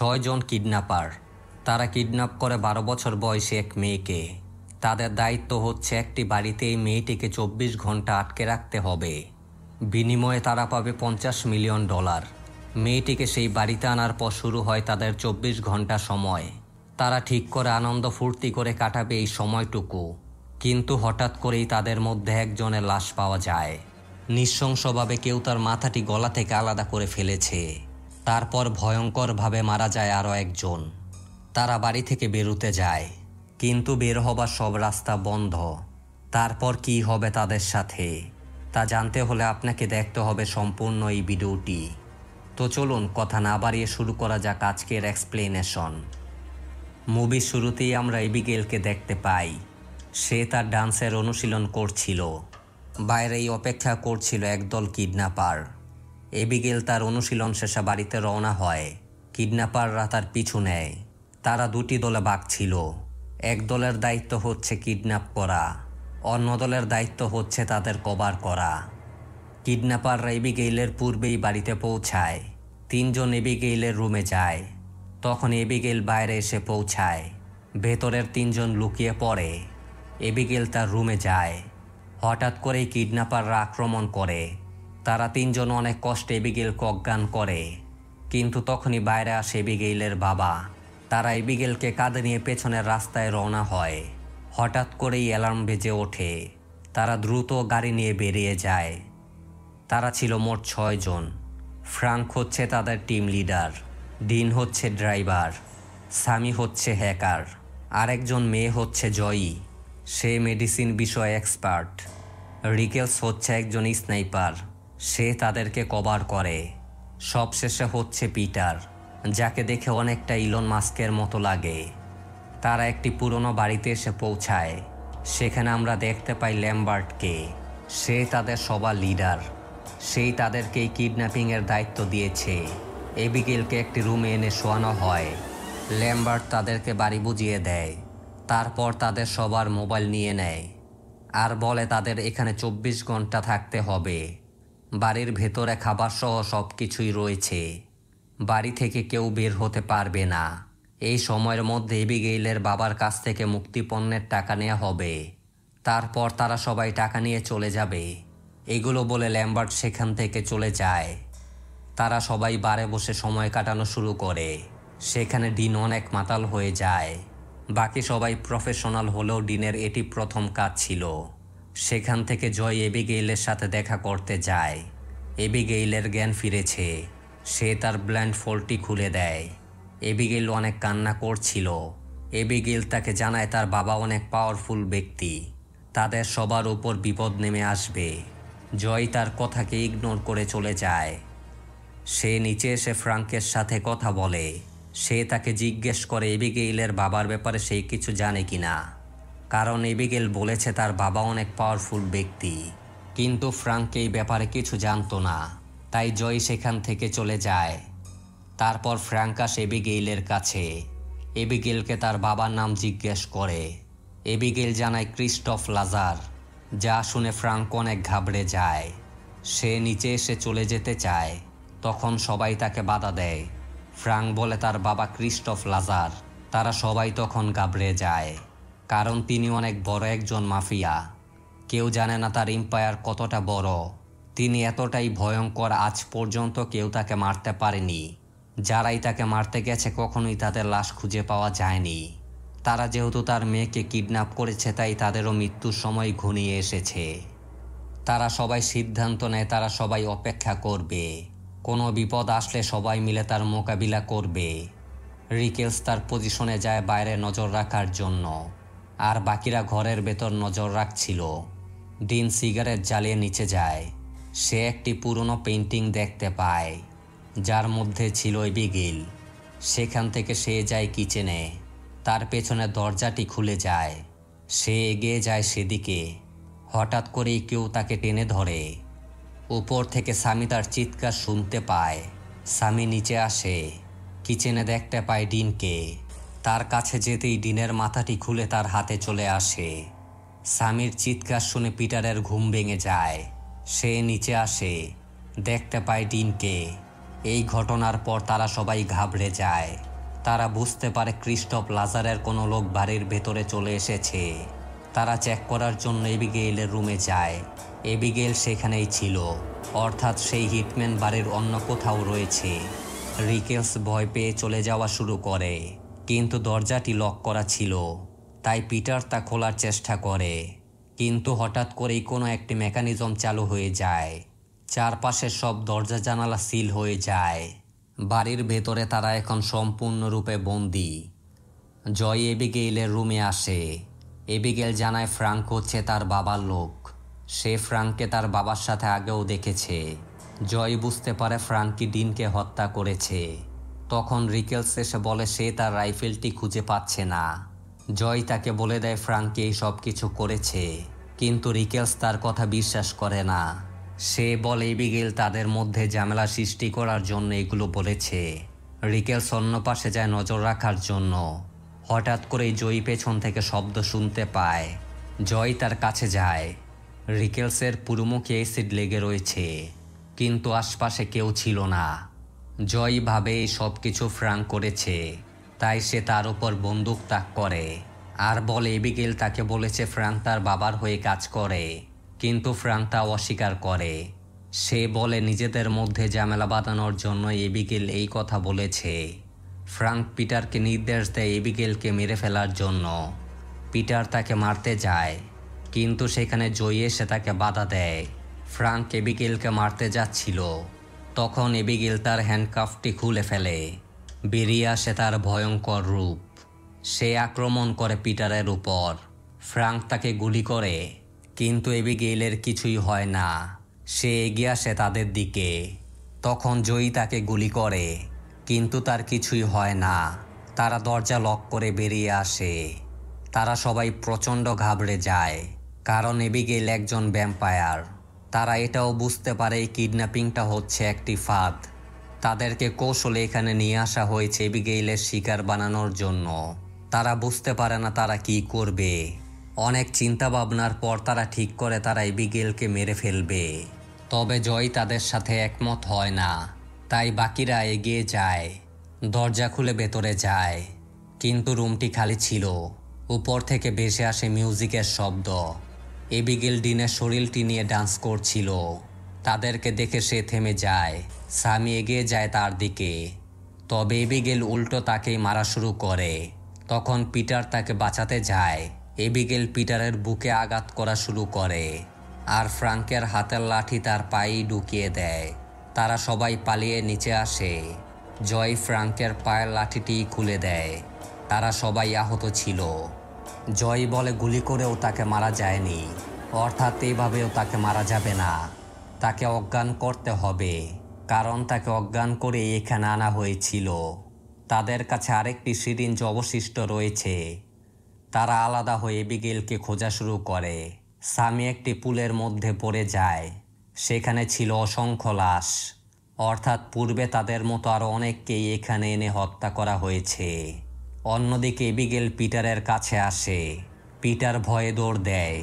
6 জন kidnapper. তারা kidnap করে 12 বছর বয়সী এক মেয়েকে। তাদের দায়িত্ব হচ্ছে একটি বাড়িতে এই মেয়েটিকে 24 ঘন্টা আটকে রাখতে হবে। বিনিময়ে তারা পাবে $50 মিলিয়ন। মেয়েটিকে সেই বাড়িতে আনার পর শুরু হয় তাদের 24 ঘন্টা সময়। তারা ঠিক করে আনন্দ ফুর্তি করে কাটাবে এই সময়টুকু। কিন্তু হঠাৎ করেই তাদের মধ্যে একজনের লাশ পাওয়া যায়। নৃশংসভাবে কেউ তার মাথাটি গলা থেকে আলাদা করে ফেলেছে। তারপর ভয়ঙ্করভাবে মারা যায় আরও একজন। তারা বাড়ি থেকে বেরোতে যায়, কিন্তু বের হবার সব রাস্তা বন্ধ। তারপর কি হবে তাদের সাথে তা জানতে হলে আপনাকে দেখতে হবে সম্পূর্ণ এই ভিডিওটি। তো চলুন কথা না বাড়িয়ে শুরু করা যাক আজকের এক্সপ্লেনেশন। মুভির শুরুতেই আমরা এবিগেলকে দেখতে পাই। সে তার ডান্সের অনুশীলন করছিল। বাইরেই অপেক্ষা করছিল একদল কিডন্যাপার। এবিগেল তার অনুশীলন শেষে বাড়িতে রওনা হয়। কিডন্যাপাররা তার পিছু নেয়। তারা দুটি দলে ভাগ ছিল। এক দলের দায়িত্ব হচ্ছে কিডন্যাপ করা, অন্য দলের দায়িত্ব হচ্ছে তাদের কভার করা। কিডন্যাপাররা এবিগেইলের পূর্বেই বাড়িতে পৌঁছায়। 3 জন এবিগেইলের রুমে যায়। তখন এবিগেল বাইরে এসে পৌঁছায়। ভেতরের 3 জন লুকিয়ে পড়ে। এবিগেল তার রুমে যায়। হঠাৎ করেই কিডন্যাপাররা আক্রমণ করে। তারা 3 জন অনেক কষ্টে এবিগেলকে অজ্ঞান করে। কিন্তু তখনই বাইরে আসে এবিগেইলের বাবা। তারা এবিগেলকে কাঁধে নিয়ে পেছনের রাস্তায় রওনা হয়। হঠাৎ করেই অ্যালার্ম বেজে ওঠে। তারা দ্রুত গাড়ি নিয়ে বেরিয়ে যায়। তারা ছিল মোট 6 জন। ফ্রাঙ্ক হচ্ছে তাদের টিম লিডার, ডিন হচ্ছে ড্রাইভার, সামি হচ্ছে হ্যাকার, আরেকজন মেয়ে হচ্ছে জয়ী, সে মেডিসিন বিষয়ে এক্সপার্ট। রিকেলস হচ্ছে একজন স্নাইপার, সে তাদেরকে কভার করে। সবশেষে হচ্ছে পিটার, যাকে দেখে অনেকটা ইলন মাস্কের মতো লাগে। তারা একটি পুরনো বাড়িতে এসে পৌঁছায়। সেখানে আমরা দেখতে পাই ল্যাম্বার্টকে। সে তাদের সবার লিডার। সেই তাদেরকে এই কিডন্যাপিংয়ের দায়িত্ব দিয়েছে। এবিগেলকে একটি রুমে এনে শোয়ানো হয়। ল্যাম্বার্ট তাদেরকে বাড়ি বুঝিয়ে দেয়। তারপর তাদের সবার মোবাইল নিয়ে নেয় আর বলে তাদের এখানে 24 ঘন্টা থাকতে হবে। বাড়ির ভেতরে খাবার সহ সব কিছুই রয়েছে। বাড়ি থেকে কেউ বের হতে পারবে না। এই সময়ের মধ্যে এবিগেইলের বাবার কাছ থেকে মুক্তিপণ্যের টাকা নেওয়া হবে। তারপর তারা সবাই টাকা নিয়ে চলে যাবে। এগুলো বলে ল্যাম্বার্ট সেখান থেকে চলে যায়। তারা সবাই বারে বসে সময় কাটানো শুরু করে। সেখানে ডিন অনেক মাতাল হয়ে যায়। বাকি সবাই প্রফেশনাল হলেও ডিনের এটি প্রথম কাজ ছিল। সেখান থেকে জয় এবিগেইলের সাথে দেখা করতে যায়। এবিগেইলের জ্ঞান ফিরেছে। সে তার ব্লাইন্ড ফোল্ডটি খুলে দেয়। এবিগেইল অনেক কান্না করছিল। এবিগেইল তাকে জানায় তার বাবা অনেক পাওয়ারফুল ব্যক্তি, তাদের সবার উপর বিপদ নেমে আসবে। জয় তার কথাকে ইগনোর করে চলে যায়। সে নিচে এসে ফ্রাঙ্কের সাথে কথা বলে। সে তাকে জিজ্ঞেস করে এবিগেইলের বাবার ব্যাপারে সে কিছু জানে কিনা, কারণ এবিগেইল বলেছে তার বাবা অনেক পাওয়ারফুল ব্যক্তি। কিন্তু ফ্রাঙ্ক এই ব্যাপারে কিছু জানতো না। তাই জয় সেখান থেকে চলে যায়। তারপর ফ্রাঙ্ক আসে এবিগেইলের কাছে। এবিগেইলকে তার বাবার নাম জিজ্ঞেস করে। এবিগেইল জানায় ক্রিস্টোফ লাজার। যা শুনে ফ্রাঙ্ক অনেক ঘাবড়ে যায়। সে নিচে এসে চলে যেতে চায়। তখন সবাই তাকে বাধা দেয়। ফ্রাঙ্ক বলে তার বাবা ক্রিস্টোফ লাজার। তারা সবাই তখন ঘাবড়ে যায়, কারণ তিনি অনেক বড় একজন মাফিয়া। কেউ জানে না তার এম্পায়ার কতটা বড়। তিনি এতটাই ভয়ঙ্কর, আজ পর্যন্ত কেউ তাকে মারতে পারেনি। যারাই তাকে মারতে গেছে কখনোই তাদের লাশ খুঁজে পাওয়া যায়নি। তারা যেহেতু তার মেয়েকে কিডন্যাপ করেছে, তাই তাদেরও মৃত্যুর সময় ঘনিয়ে এসেছে। তারা সবাই সিদ্ধান্ত নেয় তারা সবাই অপেক্ষা করবে। কোনো বিপদ আসলে সবাই মিলে তার মোকাবিলা করবে। রিকেলস তার পজিশনে যায় বাইরে নজর রাখার জন্য, আর বাকিরা ঘরের ভেতর নজর রাখছিল। ডিন সিগারেট জ্বালিয়ে নিচে যায়। সে একটি পুরনো পেইন্টিং দেখতে পায়, যার মধ্যে ছিল এবিগেইল। সেখান থেকে সে যায় কিচেনে। তার পেছনে দরজাটি খুলে যায়। সে এগিয়ে যায় সেদিকে। হঠাৎ করেই কেউ তাকে টেনে ধরে। উপর থেকে সামি তার চিৎকার শুনতে পায়। সামি নিচে আসে। কিচেনে দেখতে পায় ডিনকে। তার কাছে যেতেই ডিনের মাথাটি খুলে তার হাতে চলে আসে। সামির চিৎকার শুনে পিটারের ঘুম ভেঙে যায়। সে নিচে আসে, দেখতে পায় ডিনকে। এই ঘটনার পর তারা সবাই ঘাবড়ে যায়। তারা বুঝতে পারে ক্রিস্টোফ লাজারের কোনো লোক বাড়ির ভেতরে চলে এসেছে। তারা চেক করার জন্য এবিগেইলের রুমে যায়। এবিগেইল সেখানেই ছিল, অর্থাৎ সেই হিটম্যান বাড়ির অন্য কোথাও রয়েছে। রিকেলস ভয় পেয়ে চলে যাওয়া শুরু করে, কিন্তু দরজাটি লক করা ছিল। তাই পিটার তা খোলার চেষ্টা করে, কিন্তু হঠাৎ করেই কোনো একটি মেকানিজম চালু হয়ে যায়। চারপাশের সব দরজা জানালা সিল হয়ে যায়। বাড়ির ভেতরে তারা এখন সম্পূর্ণরূপে বন্দী। জয় এবিগেইলের রুমে আসে। এবিগেল জানায় ফ্রাঙ্ক হচ্ছে তার বাবার লোক। সে ফ্রাঙ্ককে তার বাবার সাথে আগেও দেখেছে। জয় বুঝতে পারে ফ্রাঙ্কি ডিনকে হত্যা করেছে। তখন রিকেলস এসে বলে সে তার রাইফেলটি খুঁজে পাচ্ছে না। জয় তাকে বলে দেয় ফ্রাঙ্কি এই সব কিছু করেছে, কিন্তু রিকেলস তার কথা বিশ্বাস করে না। সে বলে এবিগেল তাদের মধ্যে ঝামেলা সৃষ্টি করার জন্য এগুলো বলেছে। রিকেলস অন্য পাশে যায় নজর রাখার জন্য। হঠাৎ করেই জয় পেছন থেকে শব্দ শুনতে পায়। জয় তার কাছে যায়। রিকেলসের পুরো মুখে অ্যাসিড লেগে রয়েছে, কিন্তু আশপাশে কেউ ছিল না। জয় ভাবে এই সব কিছু ফ্রাঙ্ক করেছে, তাই সে তার উপর বন্দুক তাক করে আর বলে এবিগেল তাকে বলেছে ফ্রাঙ্ক তার বাবার হয়ে কাজ করে, কিন্তু ফ্রাঙ্ক তা অস্বীকার করে। সে বলে নিজেদের মধ্যে ঝামেলা বাঁধানোর জন্য এবিগেল এই কথা বলেছে। ফ্রাঙ্ক পিটারকে নির্দেশ দেয় এবিগেলকে মেরে ফেলার জন্য। পিটার তাকে মারতে যায়, কিন্তু সেখানে জয় এসে তাকে বাধা দেয়। ফ্রাঙ্ক এবিগেলকে মারতে যাচ্ছিল, তখন এবিগেল তার হ্যান্ডকাফটি খুলে ফেলে। বেরিয়ে আসে তার ভয়ঙ্কর রূপ। সে আক্রমণ করে পিটারের উপর। ফ্রাঙ্ক তাকে গুলি করে, কিন্তু এবিগেইলের কিছুই হয় না। সে এগিয়ে আসে তাদের দিকে। তখন জয়ী তাকে গুলি করে, কিন্তু তার কিছুই হয় না। তারা দরজা লক করে বেরিয়ে আসে। তারা সবাই প্রচণ্ড ঘাবড়ে যায়, কারণ এবিগেইল একজন ভ্যাম্পায়ার। তারা এটাও বুঝতে পারে এই কিডন্যাপিংটা হচ্ছে একটি ফাঁদ। তাদেরকে কৌশলে এখানে নিয়ে আসা হয়েছে এবিগেইলের শিকার বানানোর জন্য। তারা বুঝতে পারে না তারা কি করবে। অনেক চিন্তা ভাবনার পর তারা ঠিক করে তারা এবিগেইলকে মেরে ফেলবে। তবে জয় তাদের সাথে একমত হয় না, তাই বাকিরা এগিয়ে যায়। দরজা খুলে ভেতরে যায়, কিন্তু রুমটি খালি ছিল। উপর থেকে ভেসে আসে মিউজিকের শব্দ। এবিগেল ডিনের শরীরটি নিয়ে ডান্স করছিল। তাদেরকে দেখে সে থেমে যায়। স্বামী এগিয়ে যায় তার দিকে, তবে এবিগেল উল্টো তাকেই মারা শুরু করে। তখন পিটার তাকে বাঁচাতে যায়। এবিগেল পিটারের বুকে আঘাত করা শুরু করে, আর ফ্রাঙ্কের হাতের লাঠি তার পায়েই ঢুকিয়ে দেয়। তারা সবাই পালিয়ে নিচে আসে। জয় ফ্রাঙ্কের পায়ের লাঠিটি খুলে দেয়। তারা সবাই আহত ছিল। জয় বলে গুলি করেও তাকে মারা যায়নি, অর্থাৎ এইভাবেও তাকে মারা যাবে না। তাকে অজ্ঞান করতে হবে, কারণ তাকে অজ্ঞান করে এখানে আনা হয়েছিল। তাদের কাছে আরেকটি সিরিঞ্জ অবশিষ্ট রয়েছে। তারা আলাদা হয়ে এবিগেলকে খোঁজা শুরু করে। স্বামী একটি পুলের মধ্যে পড়ে যায়। সেখানে ছিল অসংখ্য লাশ, অর্থাৎ পূর্বে তাদের মতো আরও অনেককেই এখানে এনে হত্যা করা হয়েছে। অন্যদিকে এবিগেল পিটারের কাছে আসে। পিটার ভয়ে দৌড় দেয়।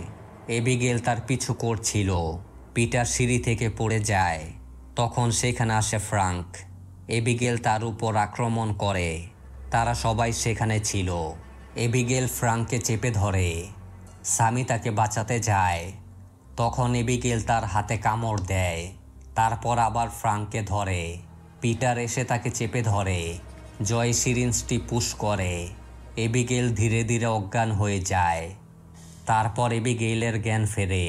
এবিগেল তার পিছু করছিল। পিটার সিঁড়ি থেকে পড়ে যায়। তখন সেখানে আসে ফ্রাঙ্ক। এবিগেল তার উপর আক্রমণ করে। তারা সবাই সেখানে ছিল। এবিগেল ফ্রাঙ্ককে চেপে ধরে। স্বামী তাকে বাঁচাতে যায়। তখন এবিগেল তার হাতে কামড় দেয়। তারপর আবার ফ্রাঙ্ককে ধরে। পিটার এসে তাকে চেপে ধরে। জয় সিরিঞ্জটি পুশ করে। এবিগেল ধীরে ধীরে অজ্ঞান হয়ে যায়। তারপর এবিগেইলের জ্ঞান ফেরে।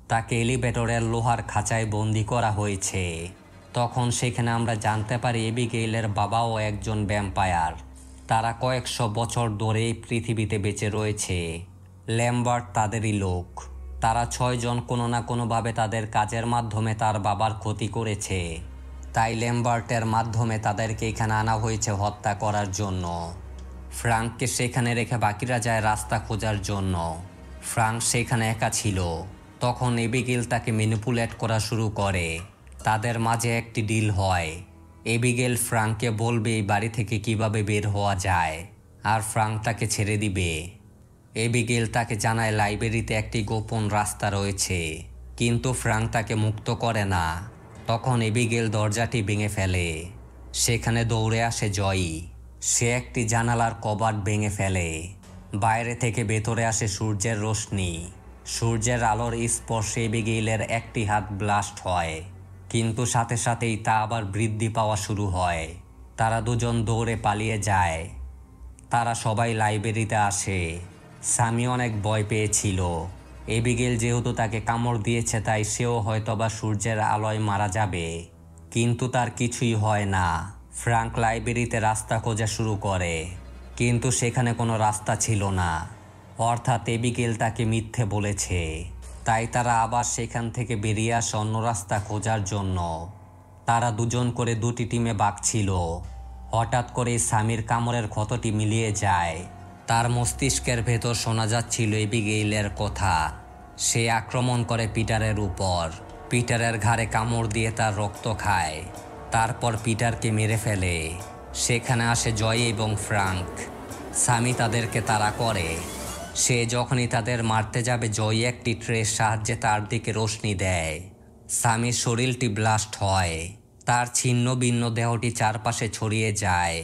তাকে এলিভেটরের লোহার খাঁচায় বন্দি করা হয়েছে। তখন সেখানে আমরা জানতে পারি এবিগেইলের বাবাও একজন ভ্যাম্পায়ার। তারা কয়েকশো বছর ধরে এই পৃথিবীতে বেঁচে রয়েছে। ল্যাম্বার্ট তাদেরই লোক। তারা 6 জন কোনো না কোনোভাবে তাদের কাজের মাধ্যমে তার বাবার ক্ষতি করেছে। তাই ল্যাম্বার্টের মাধ্যমে তাদেরকে এখানে আনা হয়েছে হত্যা করার জন্য। ফ্রাঙ্ককে সেখানে রেখে বাকিরা যায় রাস্তা খোঁজার জন্য। ফ্রাঙ্ক সেখানে একা ছিল। তখন এবিগেল তাকে ম্যানিপুলেট করা শুরু করে। তাদের মাঝে একটি ডিল হয়। এবিগেল ফ্রাঙ্ককে বলবে এই বাড়ি থেকে কিভাবে বের হওয়া যায়, আর ফ্রাঙ্ক তাকে ছেড়ে দিবে। এবিগেল তাকে জানায় লাইব্রেরিতে একটি গোপন রাস্তা রয়েছে, কিন্তু ফ্রাঙ্ক তাকে মুক্ত করে না। তখন এবিগেল দরজাটি ভেঙে ফেলে। সেখানে দৌড়ে আসে জয়ী। সে একটি জানালার কবাট ভেঙে ফেলে। বাইরে থেকে ভেতরে আসে সূর্যের রোশনি। সূর্যের আলোর স্পর্শে এবিগেইলের একটি হাত ব্লাস্ট হয়, কিন্তু সাথে সাথেই তা আবার বৃদ্ধি পাওয়া শুরু হয়। তারা দুজন দৌড়ে পালিয়ে যায়। তারা সবাই লাইব্রেরিতে আসে। স্যামি অনেক ভয় পেয়েছিল। এবিগেল যেহেতু তাকে কামড় দিয়েছে, তাই সেও হয়তোবা সূর্যের আলোয় মারা যাবে, কিন্তু তার কিছুই হয় না। ফ্রাঙ্ক লাইব্রেরিতে রাস্তা খোঁজা শুরু করে, কিন্তু সেখানে কোনো রাস্তা ছিল না। অর্থাৎ এবিগেল তাকে মিথ্যে বলেছে। তাই তারা আবার সেখান থেকে বেরিয়ে আসে অন্য রাস্তা খোঁজার জন্য। তারা দুজন করে দুটি টিমে ভাগ ছিল। হঠাৎ করেই স্যামির কামড়ের ক্ষতটি মিলিয়ে যায়। তার মস্তিষ্কের ভেতর শোনা যাচ্ছিল এবিগেইলের কথা। সে আক্রমণ করে পিটারের উপর। পিটারের ঘাড়ে কামড় দিয়ে তার রক্ত খায়। তারপর পিটারকে মেরে ফেলে। সেখানে আসে জয় এবং ফ্রাঙ্ক। স্যামি তাদেরকে তাড়া করে। সে যখনই তাদের মারতে যাবে, জয় একটি ট্রের সাহায্যে তার দিকে রোশনি দেয়। স্যামির শরীরটি ব্লাস্ট হয়। তার ছিন্ন ভিন্ন দেহটি চারপাশে ছড়িয়ে যায়।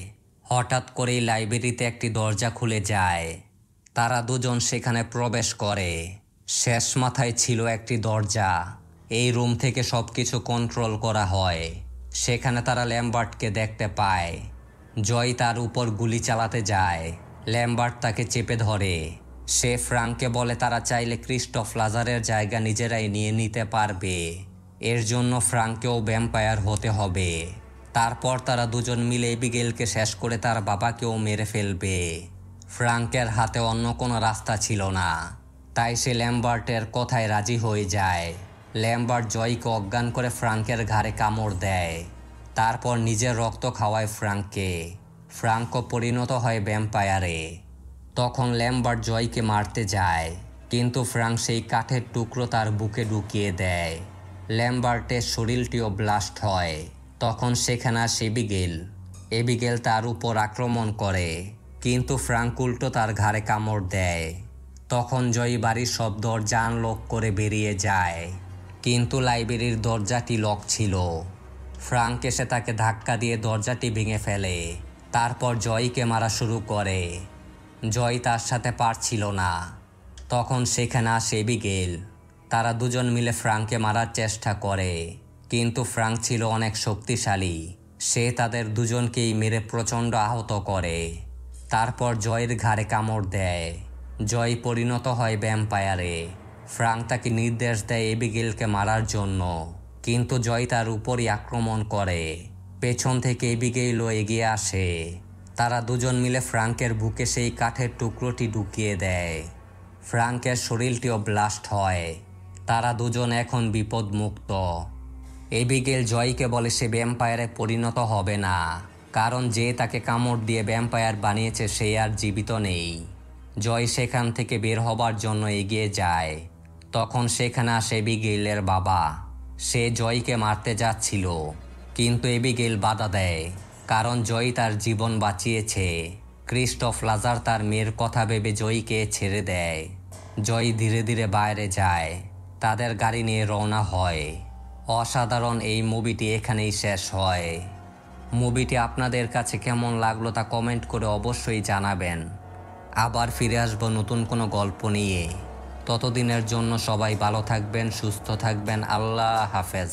হঠাৎ করেই লাইব্রেরিতে একটি দরজা খুলে যায়। তারা দুজন সেখানে প্রবেশ করে। শেষ মাথায় ছিল একটি দরজা। এই রুম থেকে সবকিছু কন্ট্রোল করা হয়। সেখানে তারা ল্যাম্বার্টকে দেখতে পায়। জয় তার উপর গুলি চালাতে যায়। ল্যাম্বার্ট তাকে চেপে ধরে। সে ফ্রাঙ্ককে বলে তারা চাইলে ক্রিস্টোফ লাজারের জায়গা নিজেরাই নিয়ে নিতে পারবে। এর জন্য ফ্রাঙ্ককেও ভ্যাম্পায়ার হতে হবে। তারপর তারা দুজন মিলে এবিগেলকে শেষ করে তার বাবাকেও মেরে ফেলবে। ফ্রাঙ্কের হাতে অন্য কোনো রাস্তা ছিল না, তাই সে ল্যাম্বার্টের কথায় রাজি হয়ে যায়। ল্যাম্বার্ট জয়কে অজ্ঞান করে ফ্রাঙ্কের ঘাড়ে কামড় দেয়। তারপর নিজের রক্ত খাওয়ায় ফ্রাঙ্ককে। ফ্রাঙ্কও পরিণত হয় ভ্যাম্পায়ারে। তখন ল্যাম্বার্ট জয়কে মারতে যায়, কিন্তু ফ্রাঙ্ক সেই কাঠের টুকরো তার বুকে ঢুকিয়ে দেয়। ল্যাম্বার্টের শরীরটিও ব্লাস্ট হয়। তখন সেখানে আসে এবিগেল। এবিগেল তার উপর আক্রমণ করে, কিন্তু ফ্রাঙ্ক উল্টো তার ঘাড়ে কামড় দেয়। তখন জয় বাড়ির সব দরজা আনলক করে বেরিয়ে যায়, কিন্তু লাইব্রেরির দরজাটি লক ছিল। ফ্রাঙ্ক এসে তাকে ধাক্কা দিয়ে দরজাটি ভেঙে ফেলে। তারপর জয়কে মারা শুরু করে। জয় তার সাথে পারছিল না। তখন সেখানে আসে এবিগেল। তারা দুজন মিলে ফ্রাঙ্ককে মারার চেষ্টা করে, কিন্তু ফ্রাঙ্ক ছিল অনেক শক্তিশালী। সে তাদের দুজনকেই মেরে প্রচণ্ড আহত করে। তারপর জয়ের ঘাড়ে কামড় দেয়। জয় পরিণত হয় ভ্যাম্পায়ারে। ফ্রাঙ্ক তাকে নির্দেশ দেয় এবিগেলকে মারার জন্য, কিন্তু জয় তার উপরই আক্রমণ করে। পেছন থেকে এবিগেলও এগিয়ে আসে। তারা দুজন মিলে ফ্রাঙ্কের বুকে সেই কাঠের টুকরোটি ঢুকিয়ে দেয়। ফ্রাঙ্কের শরীরটিও ব্লাস্ট হয়। তারা দুজন এখন বিপদমুক্ত। এবিগেল জয়কে বলে সে ভ্যাম্পায়ারে পরিণত হবে না, কারণ যে তাকে কামড় দিয়ে ভ্যাম্পায়ার বানিয়েছে সে আর জীবিত নেই। জয় সেখান থেকে বের হবার জন্য এগিয়ে যায়। তখন সেখানে আসে এবিগেলের বাবা। সে জয়কে মারতে যাচ্ছিল, কিন্তু এবিগেল বাধা দেয়, কারণ জয় তার জীবন বাঁচিয়েছে। ক্রিস্টোফ লাজার তার মেয়ের কথা ভেবে জয়কে ছেড়ে দেয়। জয় ধীরে ধীরে বাইরে যায়। তাদের গাড়ি নিয়ে রওনা হয়। অসাধারণ এই মুভিটি এখানেই শেষ হয়। মুভিটি আপনাদের কাছে কেমন লাগলো তা কমেন্ট করে অবশ্যই জানাবেন। আবার ফিরে আসবো নতুন কোনো গল্প নিয়ে। ততদিনের জন্য সবাই ভালো থাকবেন, সুস্থ থাকবেন। আল্লাহ হাফেজ।